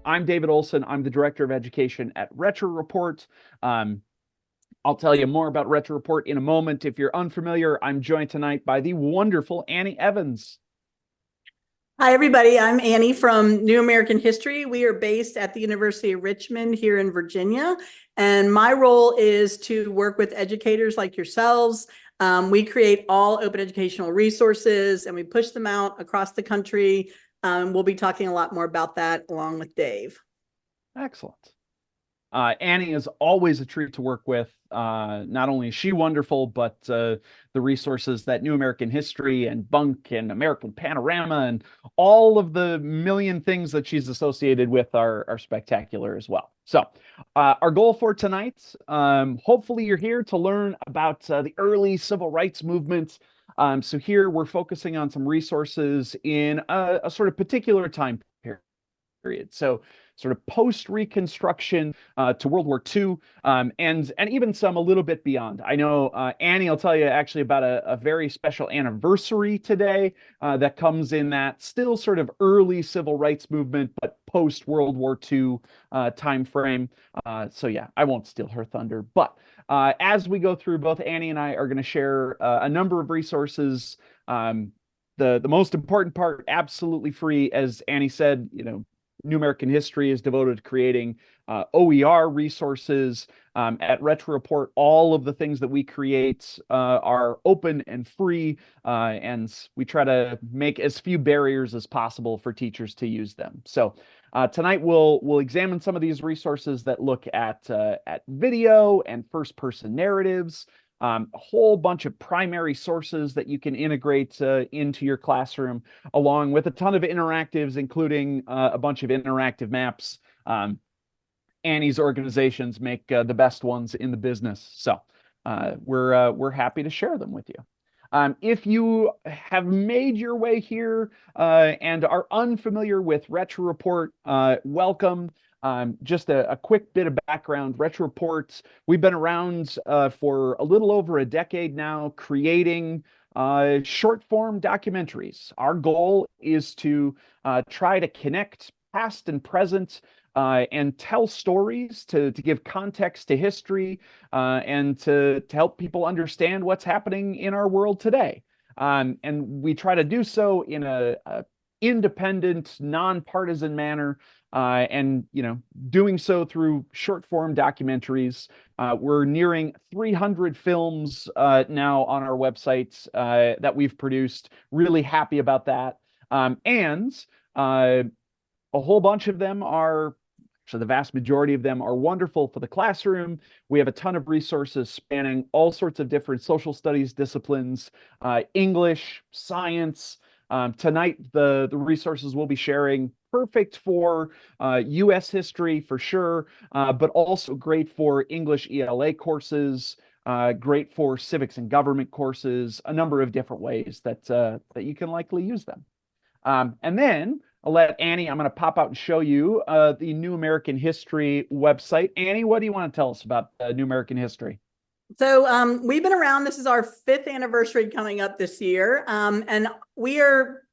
I'm David Olson. I'm the Director of Education at Retro Report. I'll tell you more about Retro Report in a moment. If you're unfamiliar, I'm joined tonight by the wonderful Annie Evans. Hi, everybody. I'm Annie from New American History. We are based at the University of Richmond here in Virginia. And my role is to work with educators like yourselves. We create all open educational resources and we push them out across the country. We'll be talking a lot more about that along with Dave. Excellent. Annie is always a treat to work with. Not only is she wonderful, but the resources that New American History and Bunk and American Panorama and all of the million things that she's associated with are spectacular as well. So our goal for tonight, hopefully you're here to learn about the early civil rights movement. So here we're focusing on some resources in a sort of particular time period. So sort of post-Reconstruction to World War II, and even some a little bit beyond. I know Annie will tell you actually about a very special anniversary today that comes in that still sort of early civil rights movement, but post-World War II time frame. So yeah, I won't steal her thunder. But as we go through, both Annie and I are going to share a number of resources. The most important part, absolutely free, as Annie said, New American History is devoted to creating OER resources. At Retro Report, all of the things that we create are open and free, and we try to make as few barriers as possible for teachers to use them. So tonight we'll examine some of these resources that look at video and first-person narratives. A whole bunch of primary sources that you can integrate into your classroom, along with a ton of interactives, including a bunch of interactive maps. Annie's organizations make the best ones in the business, so we're happy to share them with you. If you have made your way here and are unfamiliar with Retro Report, welcome. Just a quick bit of background. Retro Reports, we've been around for a little over a decade now, creating short form documentaries. Our goal is to try to connect past and present and tell stories to give context to history and to help people understand what's happening in our world today. And we try to do so in a independent, nonpartisan manner. And doing so through short form documentaries. We're nearing 300 films now on our website that we've produced. Really happy about that. And a whole bunch of them are, so the vast majority of them are wonderful for the classroom. We have a ton of resources spanning all sorts of different social studies disciplines, English, science. Tonight, the resources we'll be sharing, perfect for U.S. history for sure, but also great for English ELA courses, great for civics and government courses, a number of different ways that you can likely use them. And then I'll let Annie, I'm going to pop out and show you the New American History website. Annie, what do you want to tell us about New American History? So we've been around. This is our 5th anniversary coming up this year. And we are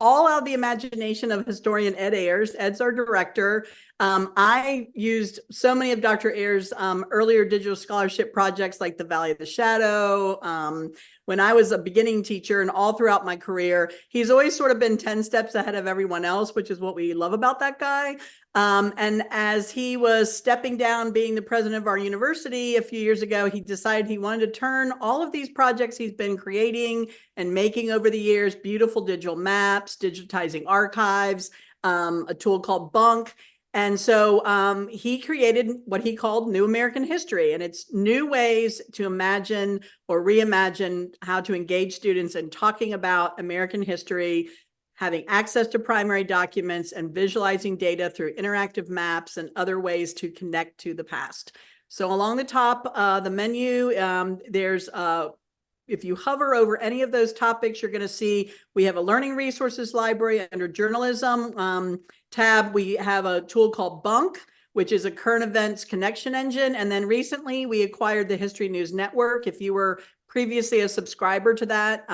all out of the imagination of historian Ed Ayers. Ed's our director. I used so many of Dr. Ayers' earlier digital scholarship projects like the Valley of the Shadow. When I was a beginning teacher and all throughout my career, he's always sort of been 10 steps ahead of everyone else, which is what we love about that guy. And as he was stepping down being the president of our university a few years ago, he decided he wanted to turn all of these projects he's been creating and making over the years, beautiful digital maps, digitizing archives, a tool called Bunk. And so he created what he called New American History, and it's new ways to imagine or reimagine how to engage students in talking about American history, having access to primary documents, and visualizing data through interactive maps and other ways to connect to the past. So along the top, the menu, there's if you hover over any of those topics, you're going to see we have a learning resources library. Under journalism tab, we have a tool called Bunk, which is a current events connection engine. And then recently we acquired the History News Network. If you were previously a subscriber to that,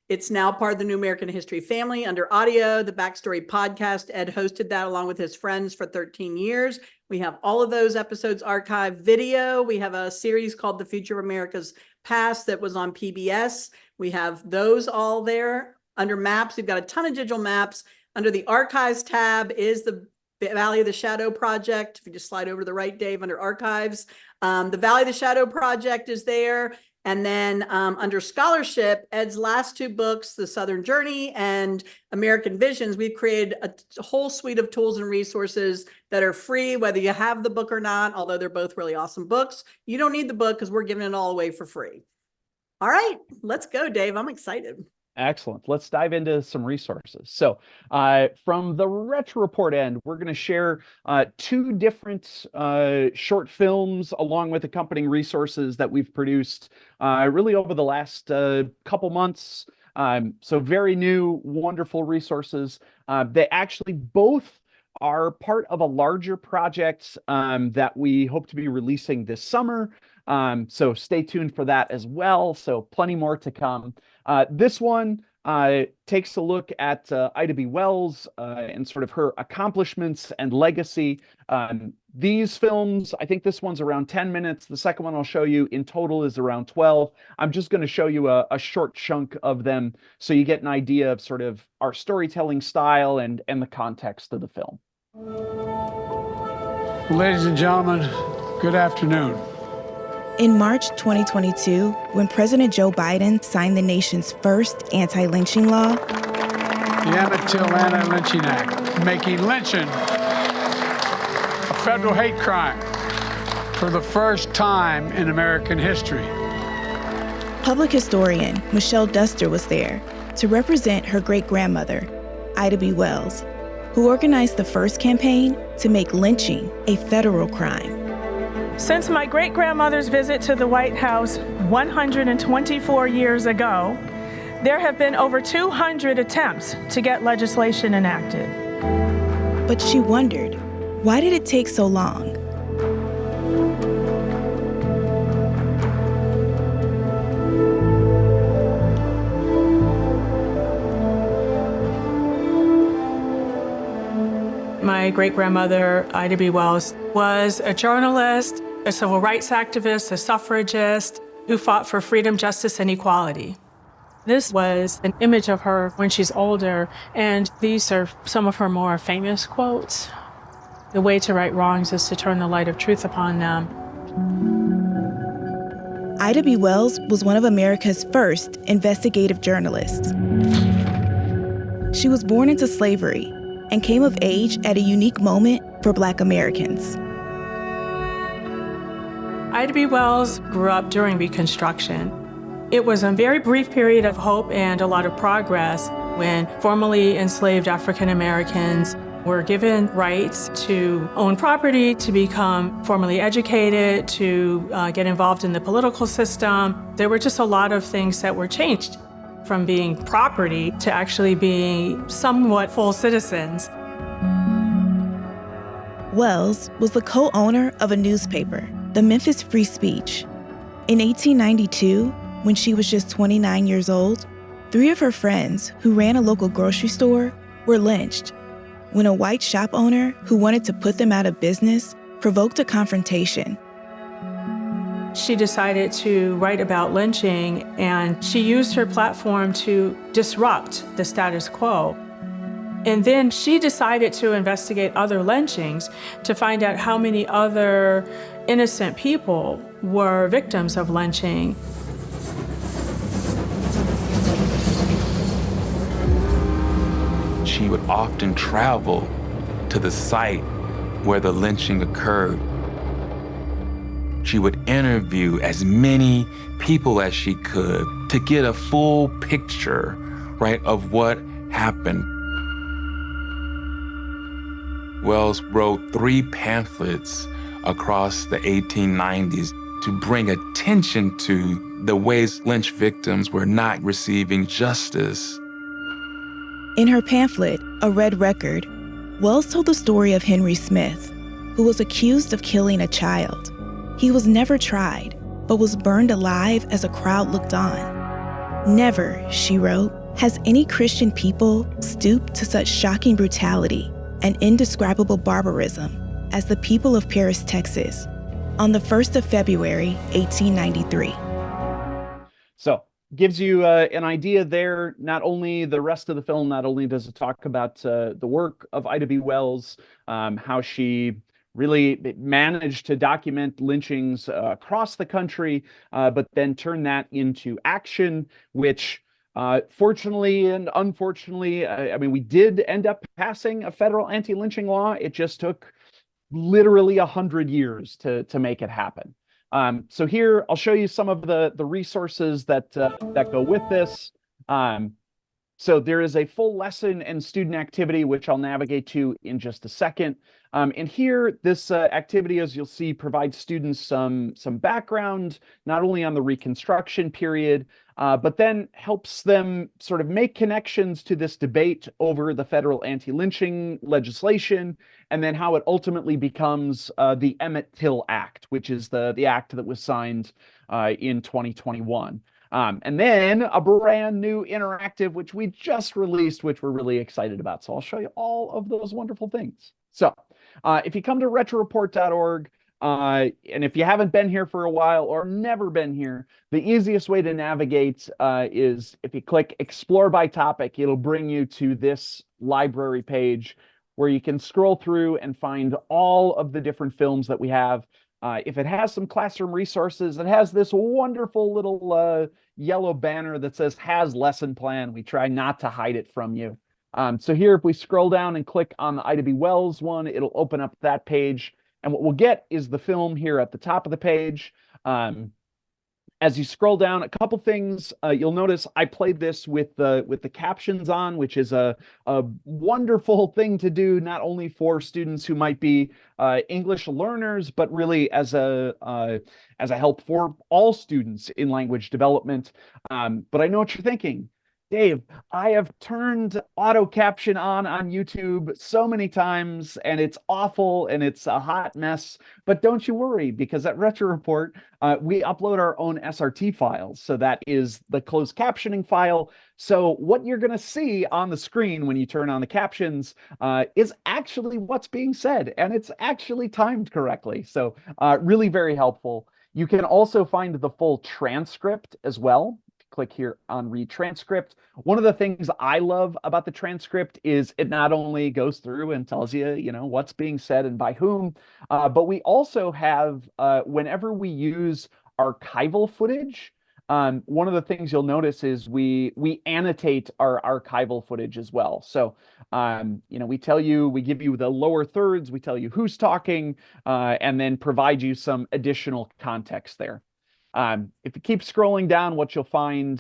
It's now part of the New American History family under audio, the Backstory podcast. Ed hosted that along with his friends for 13 years. We have all of those episodes archived. Video, we have a series called The Future of America's Past that was on PBS. We have those all there. Under maps, we've got a ton of digital maps. Under the archives tab is the Valley of the Shadow Project. If you just slide over to the right, Dave, under archives, the Valley of the Shadow Project is there. And then under scholarship, Ed's last two books, The Southern Journey and American Visions, we've created a whole suite of tools and resources that are free, whether you have the book or not, although they're both really awesome books. You don't need the book because we're giving it all away for free. All right, let's go, Dave. I'm excited. Excellent. Let's dive into some resources. So from the Retro Report end, we're going to share two different short films along with accompanying resources that we've produced really over the last couple months. So very new, wonderful resources. They actually both are part of a larger project that we hope to be releasing this summer. So stay tuned for that as well. So plenty more to come. This one takes a look at Ida B. Wells and sort of her accomplishments and legacy. These films, I think this one's around 10 minutes. The second one I'll show you in total is around 12. I'm just going to show you a short chunk of them so you get an idea of sort of our storytelling style and the context of the film. Ladies and gentlemen, good afternoon. In March 2022, when President Joe Biden signed the nation's first anti-lynching law, The Emmett Till Anti-Lynching Act, making lynching a federal hate crime for the first time in American history. public historian Michelle Duster was there to represent her great-grandmother, Ida B. Wells, who organized the first campaign to make lynching a federal crime. Since my great-grandmother's visit to the White House 124 years ago, there have been over 200 attempts to get legislation enacted. But she wondered, why did it take so long? My great-grandmother, Ida B. Wells, was a journalist, a civil rights activist, a suffragist who fought for freedom, justice, and equality. This was an image of her when she's older, and these are some of her more famous quotes. The way to right wrongs is to turn the light of truth upon them. Ida B. Wells was one of America's first investigative journalists. She was born into slavery and came of age at a unique moment for Black Americans. Ida B. Wells grew up during Reconstruction. It was a very brief period of hope and a lot of progress when formerly enslaved African Americans were given rights to own property, to become formally educated, to get involved in the political system. There were just a lot of things that were changed from being property to actually being somewhat full citizens. Wells was the co-owner of a newspaper, the Memphis Free Speech. In 1892, when she was just 29 years old, 3 of her friends who ran a local grocery store were lynched when a white shop owner who wanted to put them out of business provoked a confrontation. She decided to write about lynching, and she used her platform to disrupt the status quo. And then she decided to investigate other lynchings to find out how many other innocent people were victims of lynching. She would often travel to the site where the lynching occurred. She would interview as many people as she could to get a full picture, right, of what happened. Wells wrote 3 pamphlets across the 1890s to bring attention to the ways lynch victims were not receiving justice. In her pamphlet, A Red Record, Wells told the story of Henry Smith, who was accused of killing a child. He was never tried, but was burned alive as a crowd looked on. Never, she wrote, has any Christian people stooped to such shocking brutality and indescribable barbarism as the people of Paris, Texas, on the 1st of February, 1893. So, gives you an idea there. Not only the rest of the film, not only does it talk about the work of Ida B. Wells, how she really managed to document lynchings across the country, but then turn that into action, which fortunately and unfortunately, I mean, we did end up passing a federal anti-lynching law. It just took literally 100 years to make it happen. So here I'll show you some of the resources that go with this. So there is a full lesson and student activity, which I'll navigate to in just a second. And here, this activity, as you'll see, provides students some background, not only on the Reconstruction period, but then helps them sort of make connections to this debate over the federal anti-lynching legislation, and then how it ultimately becomes the Emmett Till Act, which is the act that was signed in 2021. And then a brand new interactive, which we just released, which we're really excited about. So I'll show you all of those wonderful things. So if you come to retroreport.org, and if you haven't been here for a while or never been here, the easiest way to navigate is if you click Explore by Topic, it'll bring you to this library page where you can scroll through and find all of the different films that we have. If it has some classroom resources, it has this wonderful little yellow banner that says has lesson plan. We try not to hide it from you. So here, if we scroll down and click on the Ida B. Wells one, it'll open up that page. And what we'll get is the film here at the top of the page. As you scroll down, a couple things you'll notice. I played this with the captions on, which is a wonderful thing to do, not only for students who might be English learners, but really as a help for all students in language development. But I know what you're thinking. Dave, I have turned auto caption on YouTube so many times, and it's awful and it's a hot mess. But don't you worry, because at Retro Report, we upload our own SRT files. So that is the closed captioning file. So what you're going to see on the screen when you turn on the captions is actually what's being said, and it's actually timed correctly. So really very helpful. You can also find the full transcript as well. Click here on read transcript. One of the things I love about the transcript is it not only goes through and tells you, what's being said and by whom, but we also have, whenever we use archival footage, one of the things you'll notice is we annotate our archival footage as well. So, we tell you, we give you the lower thirds, we tell you who's talking, and then provide you some additional context there. If you keep scrolling down, what you'll find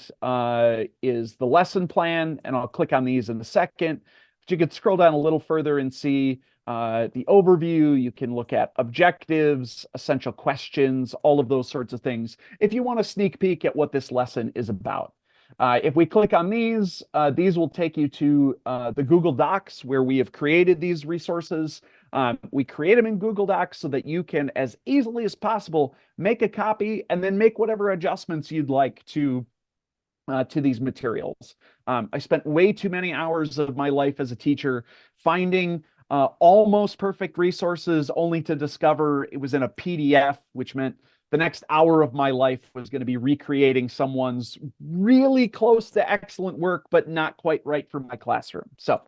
is the lesson plan, and I'll click on these in a second. But you could scroll down a little further and see the overview. You can look at objectives, essential questions, all of those sorts of things, if you want a sneak peek at what this lesson is about. If we click on these will take you to the Google Docs where we have created these resources. We create them in Google Docs so that you can, as easily as possible, make a copy and then make whatever adjustments you'd like to these materials. I spent way too many hours of my life as a teacher finding almost perfect resources only to discover it was in a PDF, which meant the next hour of my life was going to be recreating someone's really close to excellent work, but not quite right for my classroom. So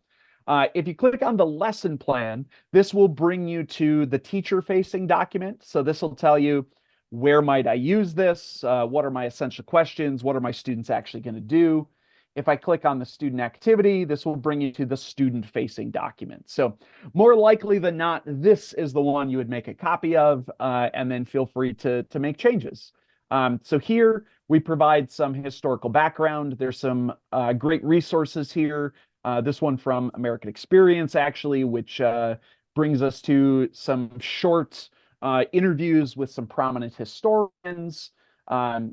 if you click on the lesson plan, this will bring you to the teacher-facing document. So this will tell you, where might I use this? What are my essential questions? What are my students actually going to do? If I click on the student activity, this will bring you to the student-facing document. So more likely than not, this is the one you would make a copy of, and then feel free to make changes. So here we provide some historical background. There's some great resources here. This one from American Experience, actually, which brings us to some short interviews with some prominent historians.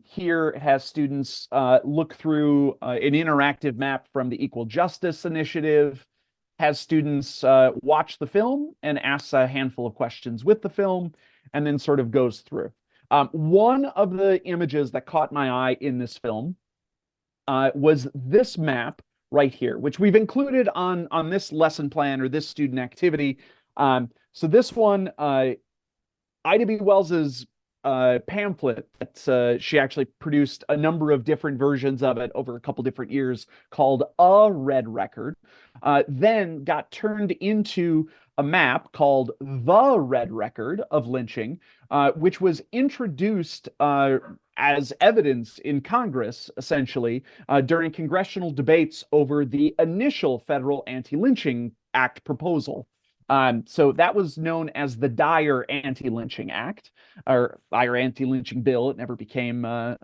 Here has students look through an interactive map from the Equal Justice Initiative, has students watch the film and asks a handful of questions with the film, and then sort of goes through. One of the images that caught my eye in this film was this map right here, which we've included on this lesson plan or this student activity. So this one, Ida B. Wells's pamphlet that she actually produced a number of different versions of it over a couple different years, called A Red Record, then got turned into a map called The Red Record of Lynching, which was introduced as evidence in Congress, essentially, during congressional debates over the initial federal Anti-Lynching Act proposal. So that was known as the Dyer Anti-Lynching Act, or Dyer Anti-Lynching Bill. It never became a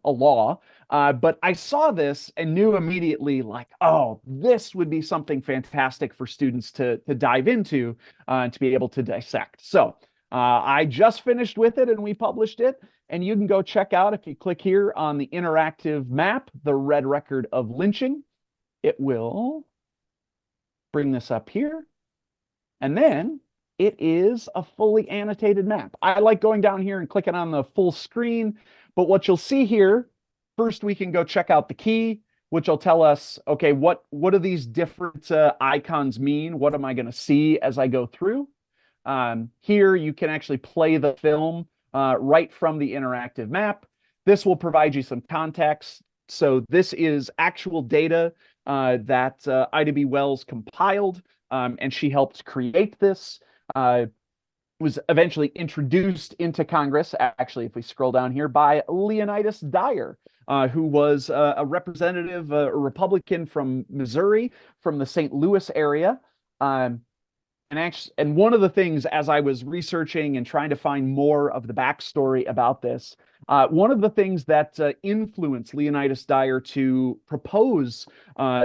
law. But I saw this and knew immediately, like, oh, this would be something fantastic for students to dive into and to be able to dissect. So I just finished with it and we published it. And you can go check out, if you click here on the interactive map, The Red Record of Lynching. It will bring this up here. And then it is a fully annotated map. I like going down here and clicking on the full screen, but what you'll see here, first we can go check out the key, which will tell us, okay, what do these different icons mean? What am I going to see as I go through? Here you can actually play the film right from the interactive map. This will provide you some context. So this is actual data that Ida B. Wells compiled. And she helped create this. Was eventually introduced into Congress, actually, if we scroll down here, by Leonidas Dyer, who was a representative, a Republican from Missouri, from the St. Louis area. And one of the things, as I was researching and trying to find more of the backstory about this, one of the things that influenced Leonidas Dyer to propose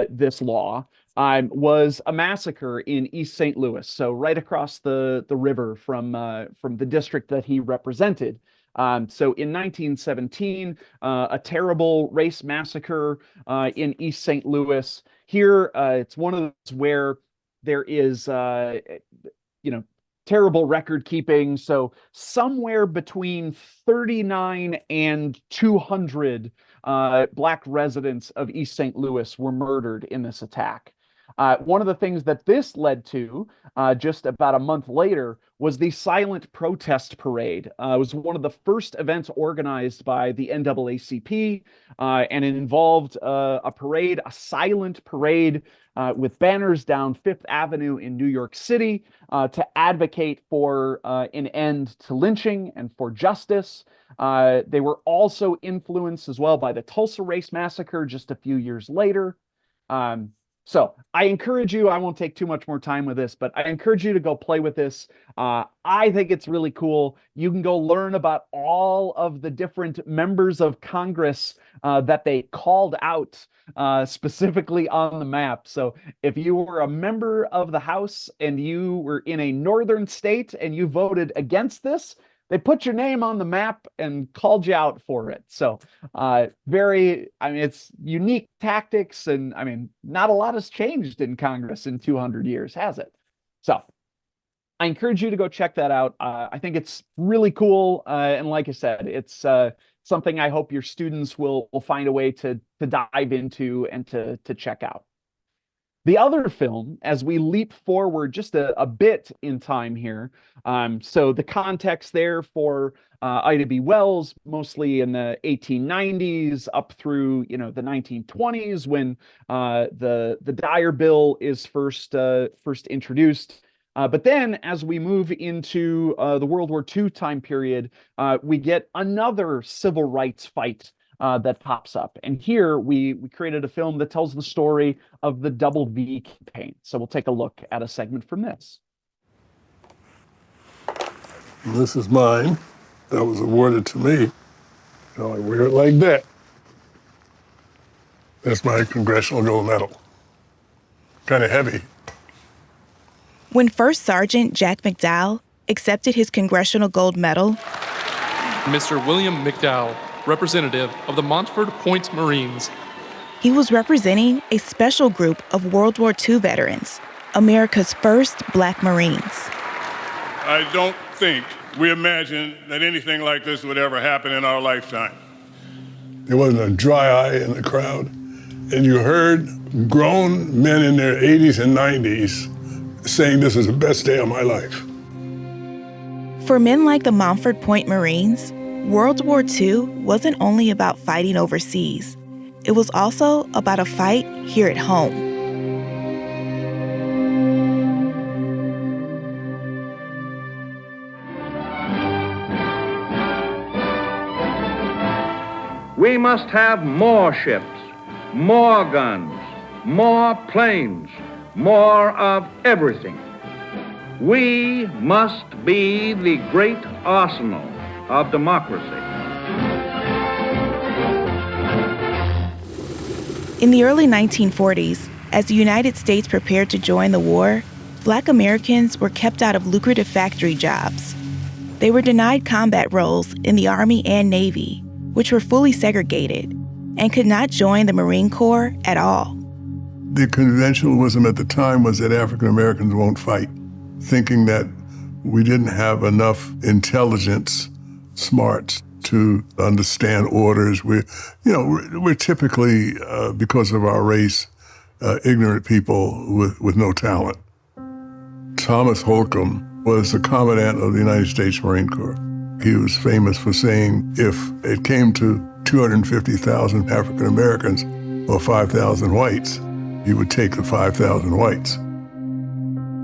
this law was a massacre in East St. Louis, so right across the river from the district that he represented. So in 1917, a terrible race massacre in East St. Louis. Here, it's one of those where there is, terrible record keeping. So somewhere between 39 and 200 Black residents of East St. Louis were murdered in this attack. One of the things that this led to, just about a month later, was the Silent Protest Parade. It was one of the first events organized by the NAACP, and it involved a parade, a silent parade, with banners down Fifth Avenue in New York City to advocate for an end to lynching and for justice. They were also influenced as well by the Tulsa Race Massacre just a few years later. So I encourage you, I won't take too much more time with this, but I encourage you to go play with this. I think it's really cool. You can go learn about all of the different members of Congress that they called out specifically on the map. So if you were a member of the House and you were in a northern state and you voted against this, they put your name on the map and called you out for it. So it's unique tactics. And not a lot has changed in Congress in 200 years, has it? So I encourage you to go check that out. I think it's really cool. And like I said, it's something I hope your students will find a way to dive into and to check out. The other film, as we leap forward just a bit in time here, so the context there for Ida B. Wells, mostly in the 1890s up through the 1920s, when the Dyer Bill is first introduced. But then as we move into the World War II time period, we get another civil rights fight that pops up. And here we created a film that tells the story of the Double V campaign. So we'll take a look at a segment from this. This is mine. That was awarded to me. I wear it like that. That's my Congressional Gold Medal. Kind of heavy. When First Sergeant Jack McDowell accepted his Congressional Gold Medal, Mr. William McDowell, representative of the Montford Point Marines. He was representing a special group of World War II veterans, America's first Black Marines. I don't think we imagined that anything like this would ever happen in our lifetime. There wasn't a dry eye in the crowd. and you heard grown men in their 80s and 90s saying this is the best day of my life. For men like the Montford Point Marines, World War II wasn't only about fighting overseas. It was also about a fight here at home. We must have more ships, more guns, more planes, more of everything. We must be the great arsenal of democracy. In the early 1940s, as the United States prepared to join the war, Black Americans were kept out of lucrative factory jobs. They were denied combat roles in the Army and Navy, which were fully segregated, and could not join the Marine Corps at all. The conventional wisdom at the time was that African Americans won't fight, thinking that we didn't have enough intelligence, smarts to understand orders. We're typically, because of our race, ignorant people with no talent. Thomas Holcomb was the commandant of the United States Marine Corps. He was famous for saying, if it came to 250,000 African Americans or 5,000 whites, he would take the 5,000 whites.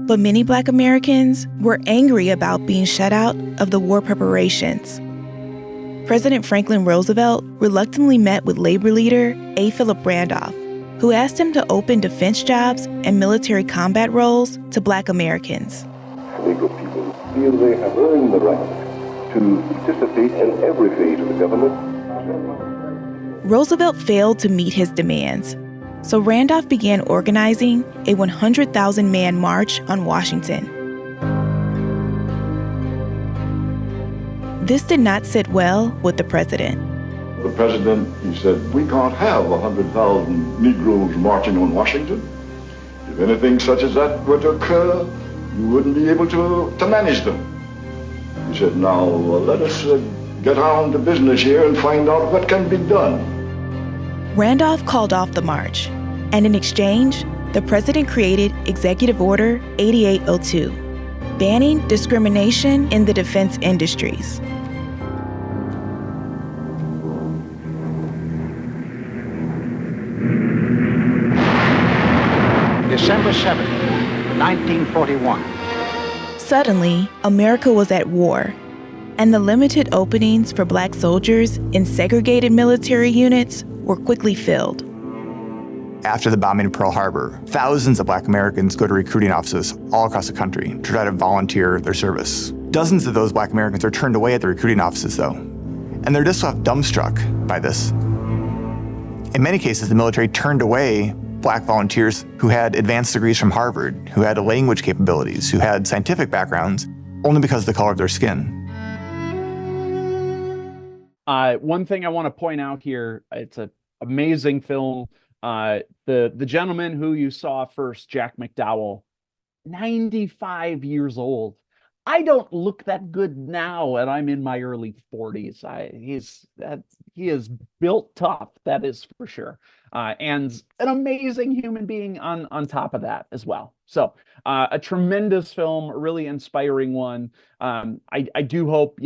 But many Black Americans were angry about being shut out of the war preparations. President Franklin Roosevelt reluctantly met with labor leader A. Philip Randolph, who asked him to open defense jobs and military combat roles to Black Americans. Negro people feel they have earned the right to participate in every phase of the government. Roosevelt failed to meet his demands, so Randolph began organizing a 100,000-man march on Washington. This did not sit well with the president. The president, he said, we can't have 100,000 Negroes marching on Washington. If anything such as that were to occur, you wouldn't be able to manage them. He said, now let us get on to business here and find out what can be done. Randolph called off the march, and in exchange, the president created Executive Order 8802, banning discrimination in the defense industries. December 7th, 1941. Suddenly, America was at war, and the limited openings for Black soldiers in segregated military units were quickly filled. After the bombing of Pearl Harbor, thousands of Black Americans go to recruiting offices all across the country to try to volunteer their service. Dozens of those Black Americans are turned away at the recruiting offices, though, and they're just left dumbstruck by this. In many cases, the military turned away Black volunteers who had advanced degrees from Harvard, who had language capabilities, who had scientific backgrounds, only because of the color of their skin. One thing I want to point out here, it's an amazing film. The gentleman who you saw first, Jack McDowell, 95 years old. I don't look that good now, and I'm in my early 40s. He is built tough, that is for sure. And an amazing human being on top of that as well. So a tremendous film, a really inspiring one. I do hope,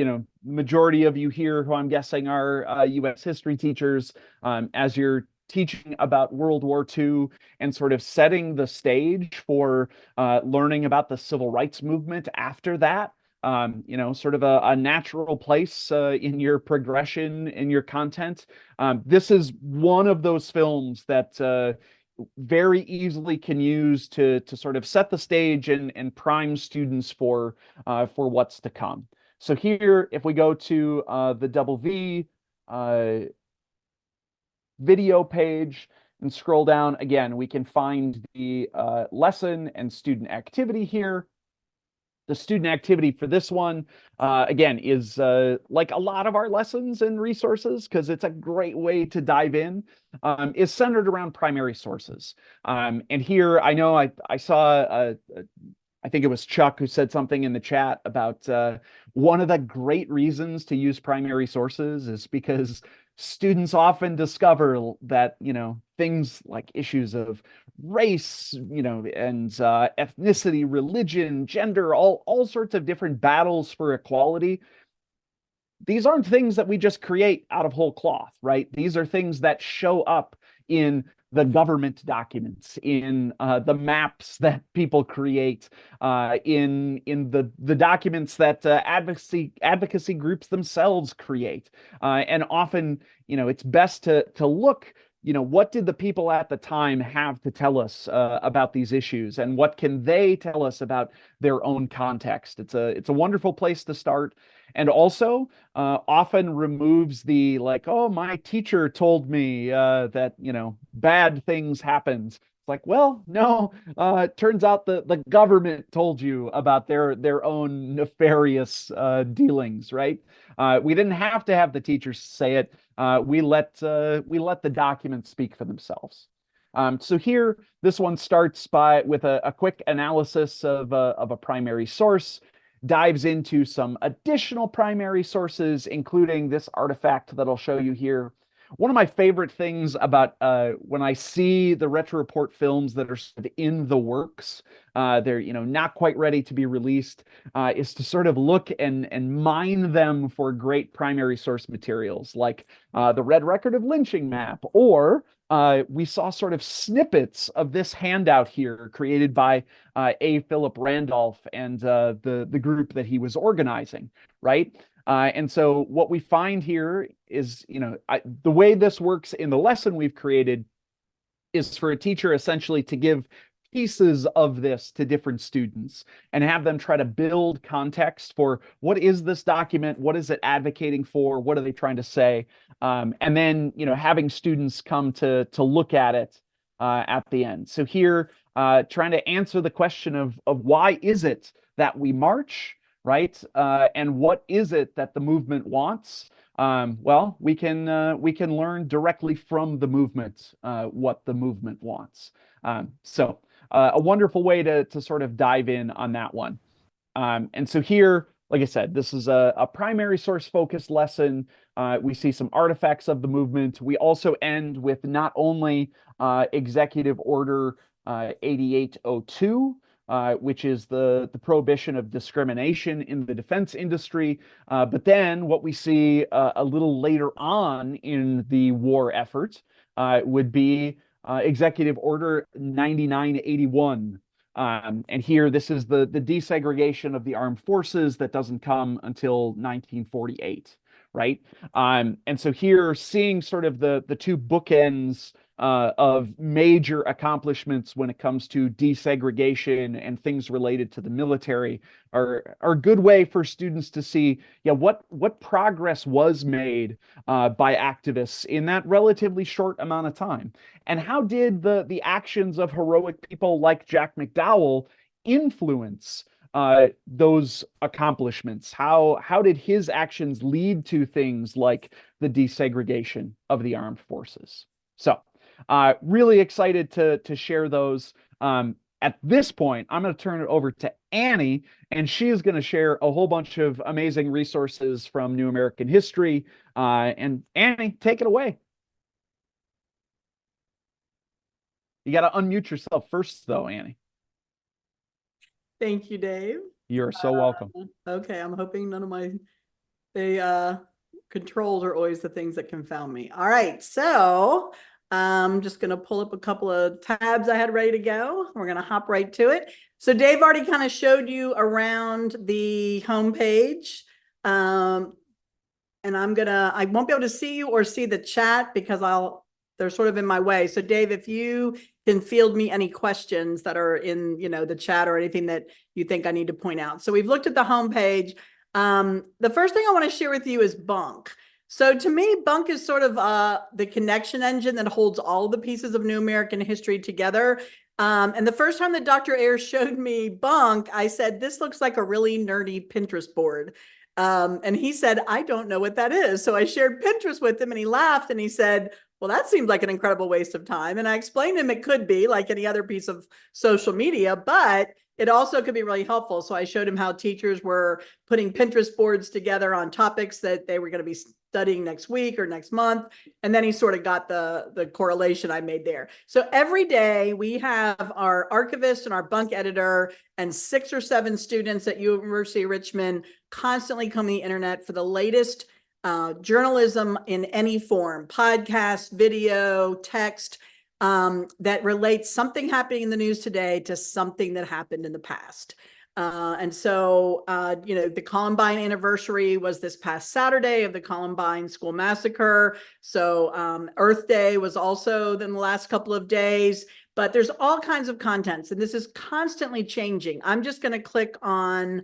majority of you here who I'm guessing are U.S. history teachers, as you're teaching about World War II and sort of setting the stage for learning about the civil rights movement after that. Sort of a natural place in your progression, in your content. This is one of those films that very easily can use to sort of set the stage and prime students for what's to come. So here, if we go to the Double V video page and scroll down again, we can find the lesson and student activity here. The student activity for this one, again, is like a lot of our lessons and resources, because it's a great way to dive in, is centered around primary sources. And here, I know I saw, I think it was Chuck who said something in the chat about one of the great reasons to use primary sources is because students often discover that, things like issues of race, and ethnicity, religion, gender, all sorts of different battles for equality. These aren't things that we just create out of whole cloth, right? These are things that show up in the government documents, in the maps that people create, in the documents that advocacy groups themselves create. And often, it's best to look, what did the people at the time have to tell us about these issues, and what can they tell us about their own context? It's a wonderful place to start. And also often removes the oh, my teacher told me that, bad things happened. It's like, well, no, it turns out the government told you about their own nefarious dealings, right? We didn't have to have the teachers say it. We let the documents speak for themselves. So here, this one starts with a quick analysis of a primary source, dives into some additional primary sources, including this artifact that I'll show you here. One of my favorite things about when I see the Retro Report films that are sort of in the works, they're not quite ready to be released, is to sort of look and mine them for great primary source materials, like the Red Record of Lynching map, or we saw sort of snippets of this handout here created by A. Philip Randolph and the group that he was organizing, right? And so what we find here is, the way this works in the lesson we've created is for a teacher essentially to give pieces of this to different students and have them try to build context for what is this document, what is it advocating for, what are they trying to say, and then having students come to look at it at the end. So here, trying to answer the question of why is it that we march, right? And what is it that the movement wants? Well, we can learn directly from the movement what the movement wants. So a wonderful way to sort of dive in on that one. And so here, like I said, this is a primary source focused lesson. We see some artifacts of the movement. We also end with not only Executive Order 8802, which is the prohibition of discrimination in the defense industry. But then what we see a little later on in the war effort would be Executive Order 9981. And here, this is the desegregation of the armed forces that doesn't come until 1948, right? And so here, seeing sort of the two bookends of major accomplishments when it comes to desegregation and things related to the military are a good way for students to see, what progress was made by activists in that relatively short amount of time, and how did the actions of heroic people like Jack McDowell influence those accomplishments? How did his actions lead to things like the desegregation of the armed forces? So really excited to share those. At this point, I'm going to turn it over to Annie, and she is going to share a whole bunch of amazing resources from New American History. And Annie, take it away. You got to unmute yourself first, though, Annie. Thank you, Dave. You're so welcome. Okay, I'm hoping none of my controls are always the things that confound me. All right, so I'm just going to pull up a couple of tabs I had ready to go. We're going to hop right to it. So Dave already kind of showed you around the homepage. And I won't be able to see you or see the chat because they're sort of in my way. So Dave, if you can field me any questions that are in, the chat or anything that you think I need to point out. So we've looked at the homepage. The first thing I want to share with you is Bunk. So to me, Bunk is sort of the connection engine that holds all the pieces of New American History together. And the first time that Dr. Ayers showed me Bunk, I said, this looks like a really nerdy Pinterest board. And he said, I don't know what that is. So I shared Pinterest with him and he laughed and he said, well, that seems like an incredible waste of time. And I explained to him it could be like any other piece of social media, but it also could be really helpful. So I showed him how teachers were putting Pinterest boards together on topics that they were going to be studying next week or next month. And then he sort of got the correlation I made there. So every day we have our archivist and our bunk editor and 6 or 7 students at University of Richmond constantly combing the internet for the latest journalism in any form, podcast, video, text, that relates something happening in the news today to something that happened in the past. And so, you know, the Columbine anniversary was this past Saturday of the Columbine school massacre. So Earth Day was also in the last couple of days, but there's all kinds of contents and this is constantly changing. I'm just going to click on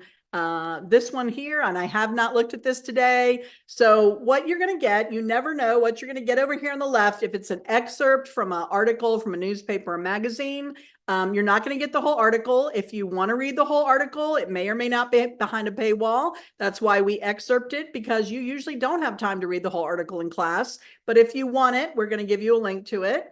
this one here, and I have not looked at this today. So what you're going to get, you never know what you're going to get over here on the left. If it's an excerpt from an article from a newspaper or magazine, you're not going to get the whole article. If you want to read the whole article, it may or may not be behind a paywall. That's why we excerpt it, because you usually don't have time to read the whole article in class. But if you want it, we're going to give you a link to it.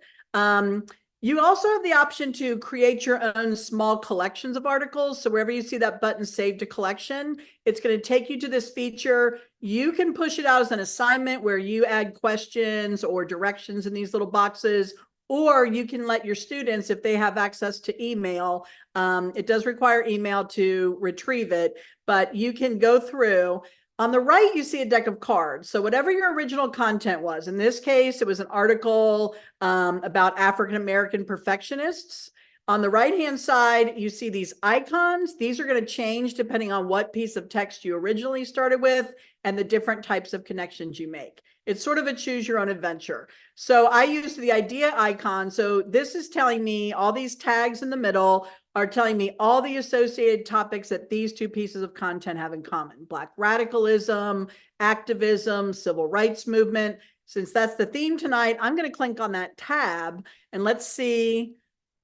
You also have the option to create your own small collections of articles. So wherever you see that button, Save to Collection, it's going to take you to this feature. You can push it out as an assignment where you add questions or directions in these little boxes, or you can let your students, if they have access to email, it does require email to retrieve it, but you can go through. On the right, you see a deck of cards. So whatever your original content was, in this case, it was an article about African-American perfectionists. On the right-hand side, you see these icons. These are going to change depending on what piece of text you originally started with and the different types of connections you make. It's sort of a choose your own adventure. So I used the idea icon. So this is telling me all these tags in the middle are telling me all the associated topics that these 2 pieces of content have in common: Black radicalism, activism, civil rights movement. Since that's the theme tonight, I'm going to click on that tab and let's see.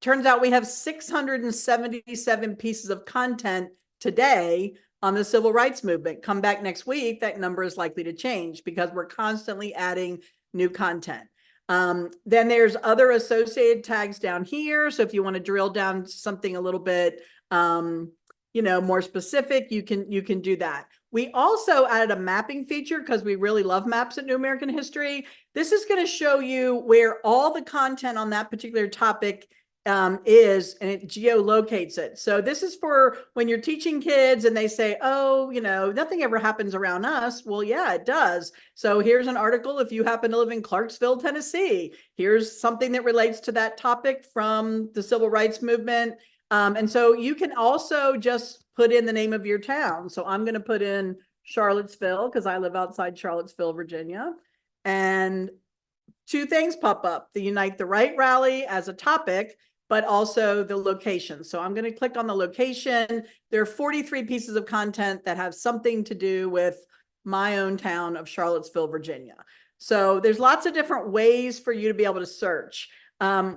Turns out we have 677 pieces of content today on the civil rights movement. Come back next week, that number is likely to change because we're constantly adding new content. Then there's other associated tags down here. So if you want to drill down something a little bit, you know, more specific, you can do that. We also added a mapping feature because we really love maps at New American History. This is going to show you where all the content on that particular topic is, and it geolocates it. So this is for when you're teaching kids and they say, oh, you know, nothing ever happens around us. Well, yeah, it does. So here's an article if you happen to live in Clarksville, Tennessee. Here's something that relates to that topic from the civil rights movement. And so you can also just put in the name of your town. So I'm going to put in Charlottesville because I live outside Charlottesville, Virginia. And 2 things pop up: the Unite the Right rally as a topic, but also the location. So I'm going to click on the location. There are 43 pieces of content that have something to do with my own town of Charlottesville, Virginia. So there's lots of different ways for you to be able to search.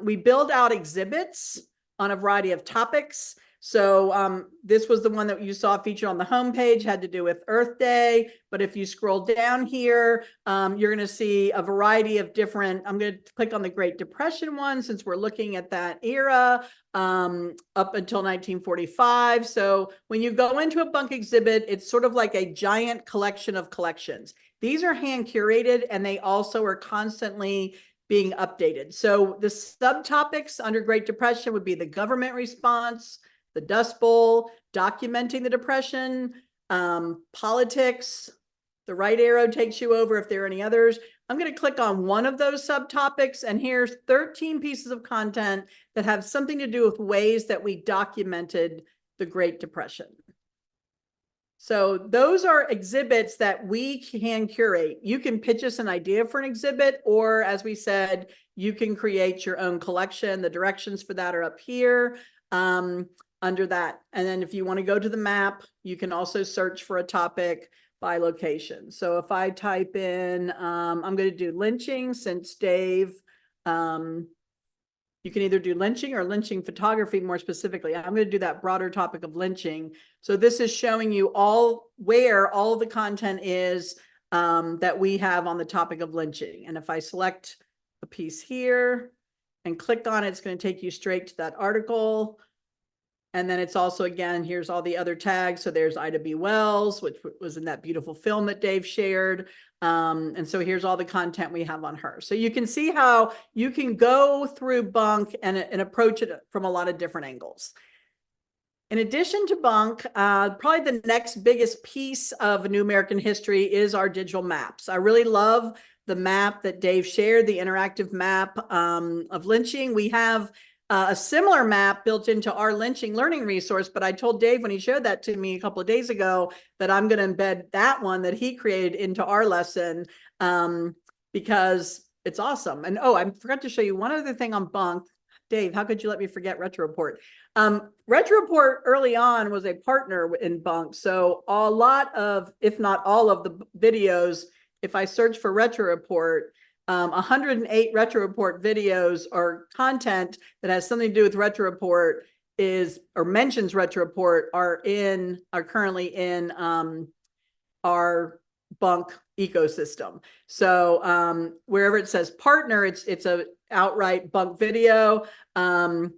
We build out exhibits on a variety of topics. So this was the one that you saw featured on the homepage, had to do with Earth Day. But if you scroll down here, you're going to see a variety of different, I'm going to click on the Great Depression one since we're looking at that era up until 1945. So when you go into a bunk exhibit, it's sort of like a giant collection of collections. These are hand curated and they also are constantly being updated. So the subtopics under Great Depression would be the government response, the Dust Bowl, documenting the Depression, politics. The right arrow takes you over if there are any others. I'm going to click on one of those subtopics, and here's 13 pieces of content that have something to do with ways that we documented the Great Depression. So those are exhibits that we can curate. You can pitch us an idea for an exhibit, or as we said, you can create your own collection. The directions for that are up here. Under that. And then if you want to go to the map, you can also search for a topic by location. So if I type in, I'm going to do lynching since Dave, you can either do lynching or lynching photography more specifically. I'm going to do that broader topic of lynching. So this is showing you where all the content is that we have on the topic of lynching. And if I select a piece here and click on it, it's going to take you straight to that article. And then it's also, again, here's all the other tags. So there's Ida B. Wells, which was in that beautiful film that Dave shared. And so here's all the content we have on her. So you can see how you can go through Bunk and approach it from a lot of different angles. In addition to Bunk, probably the next biggest piece of New American History is our digital maps. I really love the map that Dave shared, the interactive map of lynching. We have a similar map built into our lynching learning resource, but I told Dave when he showed that to me a couple of days ago that I'm going to embed that one that he created into our lesson because it's awesome. And oh, I forgot to show you one other thing on Bunk. Dave, how could you let me forget Retro Report? Retro Report early on was a partner in Bunk. So a lot of, if not all of the videos, if I search for Retro Report, 108 Retro Report videos or content that has something to do with Retro Report or mentions Retro Report are currently in our Bunk ecosystem. So wherever it says partner, it's a outright Bunk video. YouTube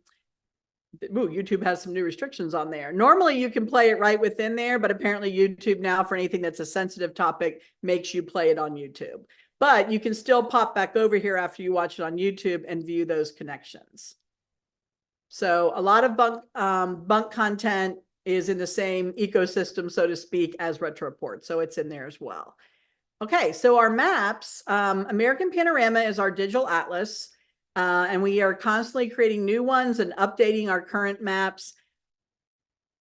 has some new restrictions on there. Normally you can play it right within there, but apparently YouTube now, for anything that's a sensitive topic, makes you play it on YouTube. But you can still pop back over here after you watch it on YouTube and view those connections. So a lot of Bunk content is in the same ecosystem, so to speak, as Retro Report. So it's in there as well. Okay, so our maps, American Panorama is our digital atlas, and we are constantly creating new ones and updating our current maps.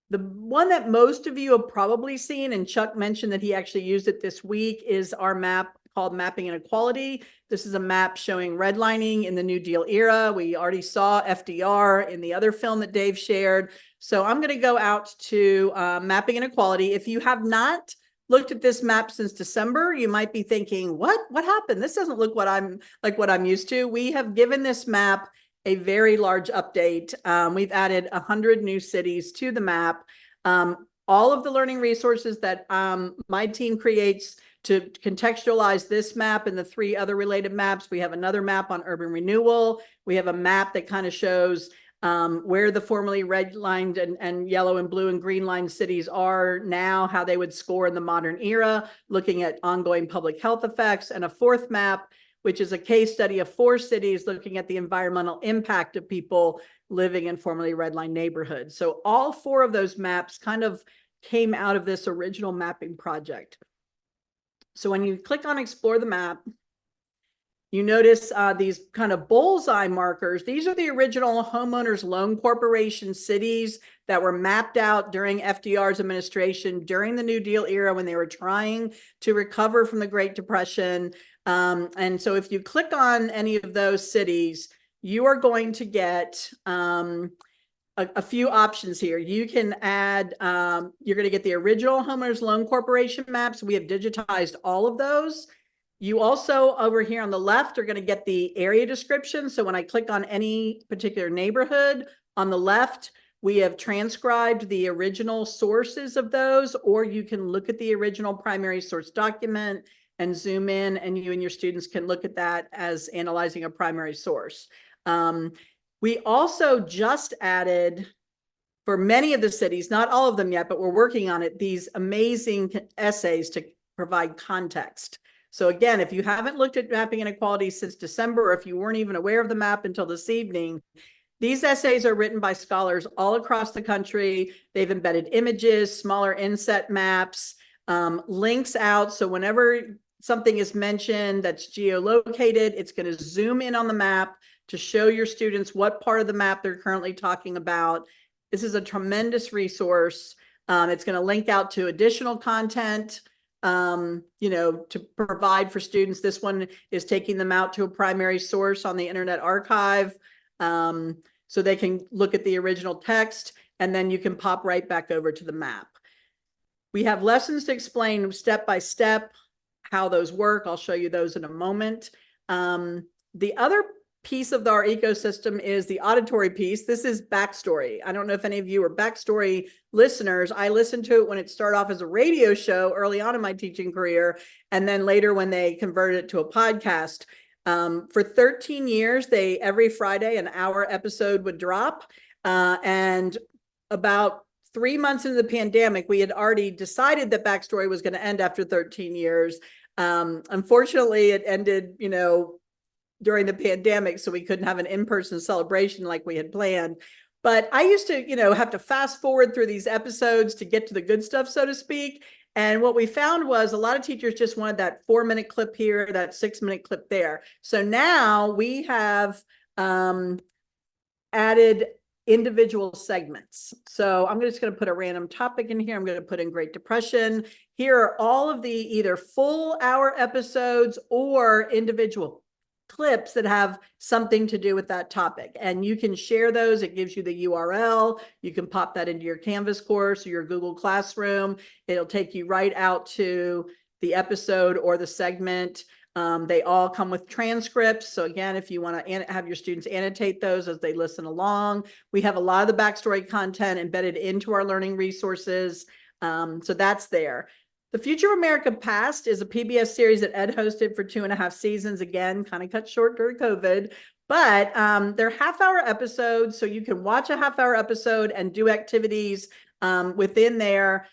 The one that most of you have probably seen, and Chuck mentioned that he actually used it this week, is our map called Mapping Inequality. This is a map showing redlining in the New Deal era. We already saw FDR in the other film that Dave shared. So I'm going to go out to Mapping Inequality. If you have not looked at this map since December, you might be thinking, what happened? This doesn't look what I'm used to. We have given this map a very large update. We've added 100 new cities to the map. All of the learning resources that my team creates to contextualize this map and the 3 other related maps. We have another map on urban renewal. We have a map that kind of shows where the formerly redlined and yellow and blue and green line cities are now, how they would score in the modern era, looking at ongoing public health effects, and a 4th map, which is a case study of 4 cities looking at the environmental impact of people living in formerly redlined neighborhoods. So all 4 of those maps kind of came out of this original mapping project. So when you click on Explore the Map, you notice these kind of bullseye markers. These are the original Homeowners Loan Corporation cities that were mapped out during FDR's administration during the New Deal era when they were trying to recover from the Great Depression. And so if you click on any of those cities, you are going to get a few options here. You can add, you're going to get the original Homeowners Loan Corporation maps. We have digitized all of those. You also, over here on the left, are going to get the area description. So when I click on any particular neighborhood, on the left, we have transcribed the original sources of those, or you can look at the original primary source document and zoom in, and you and your students can look at that as analyzing a primary source. We also just added, for many of the cities, not all of them yet, but we're working on it, these amazing essays to provide context. So again, if you haven't looked at Mapping Inequality since December, or if you weren't even aware of the map until this evening, these essays are written by scholars all across the country. They've embedded images, smaller inset maps, links out. So whenever something is mentioned that's geolocated, it's going to zoom in on the map to show your students what part of the map they're currently talking about. This is a tremendous resource. It's going to link out to additional content, to provide for students. This one is taking them out to a primary source on the Internet Archive, so they can look at the original text, and then you can pop right back over to the map. We have lessons to explain step by step how those work. I'll show you those in a moment. The other piece of our ecosystem is the auditory piece. This is Backstory. I don't know if any of you are Backstory listeners. I listened to it when it started off as a radio show early on in my teaching career, and then later when they converted it to a podcast. For 13 years, every Friday, an hour episode would drop. And about 3 months into the pandemic, we had already decided that Backstory was going to end after 13 years. Unfortunately, it ended, during the pandemic, so we couldn't have an in-person celebration like we had planned. But I used to, have to fast forward through these episodes to get to the good stuff, so to speak. And what we found was a lot of teachers just wanted that 4-minute clip here, that 6-minute clip there. So now we have added individual segments. So I'm just going to put a random topic in here. I'm going to put in Great Depression. Here are all of the either full hour episodes or individual clips that have something to do with that topic. And you can share those. It gives you the URL. You can pop that into your Canvas course or your Google Classroom. It'll take you right out to the episode or the segment. They all come with transcripts. So again, if you want to have your students annotate those as they listen along, we have a lot of the Backstory content embedded into our learning resources. So that's there. The Future of America Past is a PBS series that Ed hosted for 2.5 seasons. Again, kind of cut short during COVID, but they're half-hour episodes. So you can watch a half-hour episode and do activities within there.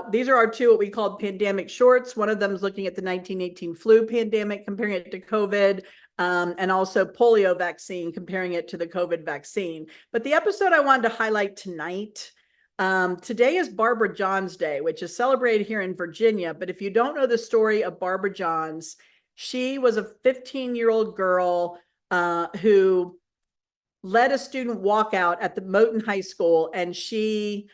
These are our two, what we called pandemic shorts. One of them is looking at the 1918 flu pandemic, comparing it to COVID, and also polio vaccine, comparing it to the COVID vaccine. But the episode I wanted to highlight tonight, today is Barbara Johns Day, which is celebrated here in Virginia. But if you don't know the story of Barbara Johns, she was a 15-year-old girl who led a student walkout at the Moton High School, and she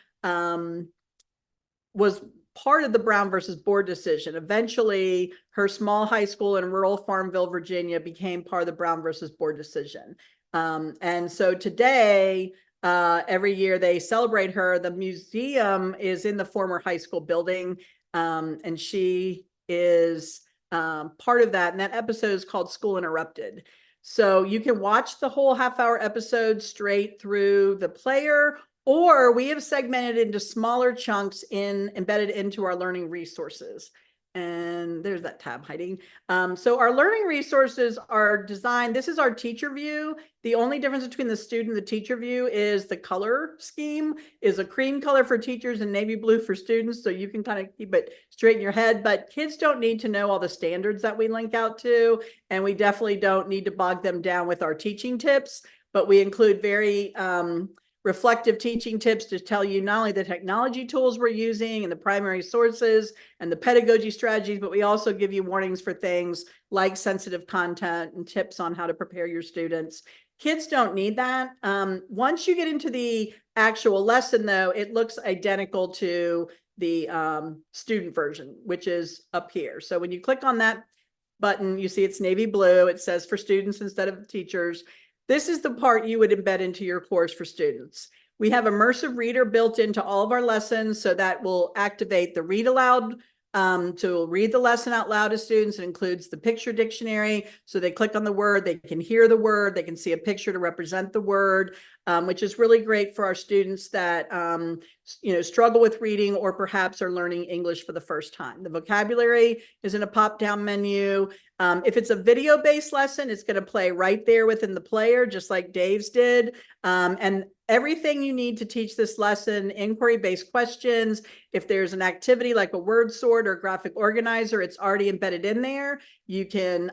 was part of the Brown versus Board decision. Eventually, her small high school in rural Farmville, Virginia, became part of the Brown versus Board decision. And so today, every year they celebrate her. The museum is in the former high school building, and she is part of that. And that episode is called School Interrupted. So you can watch the whole half-hour episode straight through the player, or we have segmented into smaller chunks embedded into our learning resources. And there's that tab hiding. So our learning resources are designed, this is our teacher view. The only difference between the student and the teacher view is the color scheme is a cream color for teachers and navy blue for students. So you can kind of keep it straight in your head, but kids don't need to know all the standards that we link out to. And we definitely don't need to bog them down with our teaching tips, but we include very, reflective teaching tips to tell you not only the technology tools we're using and the primary sources and the pedagogy strategies, but we also give you warnings for things like sensitive content and tips on how to prepare your students. Kids don't need that. Once you get into the actual lesson, though, it looks identical to the student version, which is up here. So when you click on that button, you see it's navy blue. It says for students instead of teachers. This is the part you would embed into your course for students. We have immersive reader built into all of our lessons, so that will activate the read aloud to read the lesson out loud to students. It includes the picture dictionary. So they click on the word, they can hear the word, they can see a picture to represent the word, which is really great for our students that struggle with reading or perhaps are learning English for the first time. The vocabulary is in a pop-down menu. If it's a video-based lesson, it's going to play right there within the player, just like Dave's did. And everything you need to teach this lesson, inquiry-based questions. If there's an activity like a word sort or graphic organizer, it's already embedded in there. You can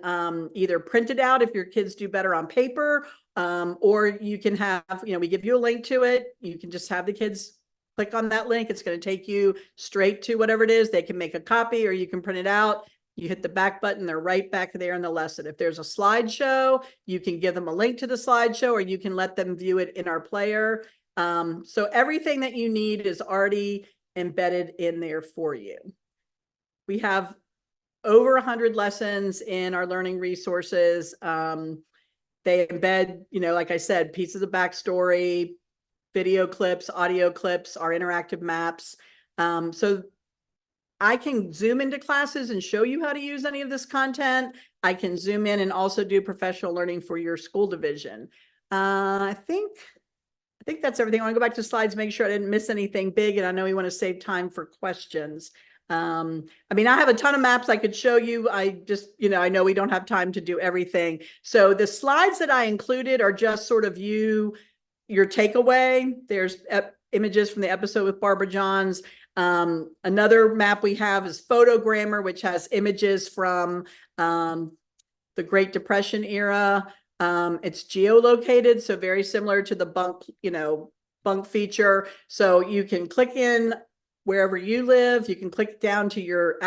either print it out if your kids do better on paper, or you can have, we give you a link to it. You can just have the kids click on that link. It's going to take you straight to whatever it is. They can make a copy or you can print it out. You hit the back button, they're right back there in the lesson. If there's a slideshow, you can give them a link to the slideshow or you can let them view it in our player. So everything that you need is already embedded in there for you. We have over 100 lessons in our learning resources. They embed, like I said, pieces of backstory, video clips, audio clips, our interactive maps. So I can zoom into classes and show you how to use any of this content. I can zoom in and also do professional learning for your school division. I think that's everything. I want to go back to slides, make sure I didn't miss anything big. And I know we want to save time for questions. I have a ton of maps I could show you. I just, I know we don't have time to do everything. So the slides that I included are just sort of your takeaway. There's images from the episode with Barbara Johns. Another map we have is Photogrammer, which has images from the Great Depression era. It's geolocated, so very similar to the bunk feature. So you can click in wherever you live. You can click down to your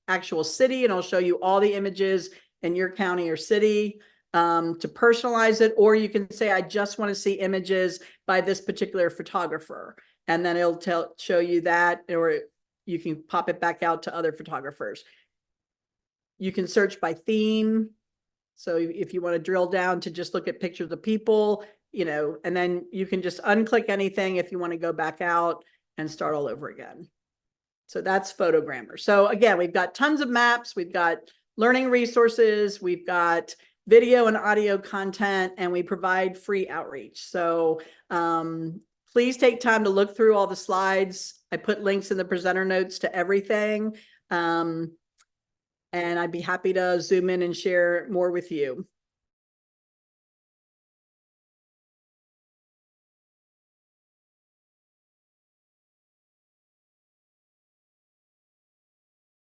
actual city, and it'll show you all the images in your county or city to personalize it. Or you can say, I just want to see images by this particular photographer. And then it'll show you that, or you can pop it back out to other photographers. You can search by theme. So if you want to drill down to just look at pictures of people, and then you can just unclick anything if you want to go back out and start all over again. So that's Photogrammer. So again, we've got tons of maps, we've got learning resources, we've got video and audio content, and we provide free outreach. So please take time to look through all the slides. I put links in the presenter notes to everything. And I'd be happy to zoom in and share more with you.